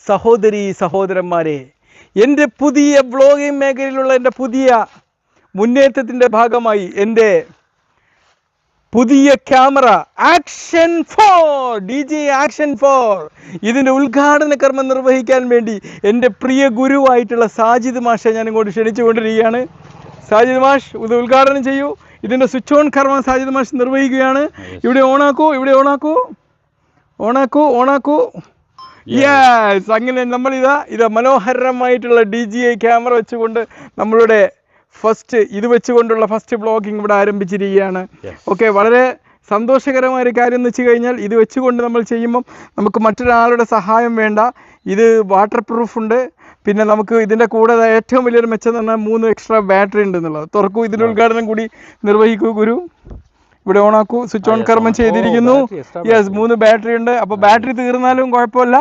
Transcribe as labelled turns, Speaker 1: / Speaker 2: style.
Speaker 1: സഹോദരി സഹോദരന്മാരെ, എൻ്റെ പുതിയ വ്ളോഗിംഗ് മേഖലയിലുള്ള എൻ്റെ പുതിയ മുന്നേറ്റത്തിൻ്റെ ഭാഗമായി എൻ്റെ പുതിയ ക്യാമറ ആക്ഷൻ 4 DJ ആക്ഷൻ 4 ഇതിൻ്റെ ഉദ്ഘാടന കർമ്മം നിർവഹിക്കാൻ വേണ്ടി എൻ്റെ പ്രിയ ഗുരുവായിട്ടുള്ള സാജിദ് മാഷെ ഞാൻ ഇങ്ങോട്ട് ക്ഷണിച്ചുകൊണ്ടിരിക്കുകയാണ്. സാജിദ് മാഷ് ഇത് ഉദ്ഘാടനം ചെയ്യൂ. ഇതിൻ്റെ സ്വിച്ച് ഓൺ കർമ്മം സാജിദ് മാഷ് നിർവഹിക്കുകയാണ്. ഇവിടെ ഓണാക്കൂ, ഇവിടെ ഓണാക്കൂ, ഓണാക്കൂ, ഓണാക്കൂ. യെസ്, അങ്ങനെ നമ്മളിതാ മനോഹരമായിട്ടുള്ള DJI ക്യാമറ വെച്ചുകൊണ്ട് നമ്മളുടെ ഇത് വെച്ചുകൊണ്ടുള്ള ഫസ്റ്റ് വ്ളോഗിങ് ഇവിടെ ആരംഭിച്ചിരിക്കുകയാണ്. ഓക്കെ, വളരെ സന്തോഷകരമായ ഒരു കാര്യം എന്ന് വെച്ച് കഴിഞ്ഞാൽ ഇത് വെച്ചുകൊണ്ട് നമ്മൾ ചെയ്യുമ്പം നമുക്ക് മറ്റൊരാളുടെ സഹായം വേണ്ട. ഇത് വാട്ടർ പ്രൂഫ് ഉണ്ട്. പിന്നെ നമുക്ക് ഇതിൻ്റെ കൂടെ ഏറ്റവും വലിയൊരു മെച്ചം എന്ന് പറഞ്ഞാൽ 3 എക്സ്ട്രാ ബാറ്ററി ഉണ്ട് എന്നുള്ളത്. തുറക്കൂ, ഇതിൻ്റെ ഉദ്ഘാടനം കൂടി നിർവഹിക്കൂ ഗുരു. ഇവിടെ ഓണാക്കൂ, സ്വിച്ച് ഓൺ കർമ്മം ചെയ്തിരിക്കുന്നു. യെസ്, 3 ബാറ്ററി ഉണ്ട്. അപ്പോൾ ബാറ്ററി തീർന്നാലും കുഴപ്പമില്ല.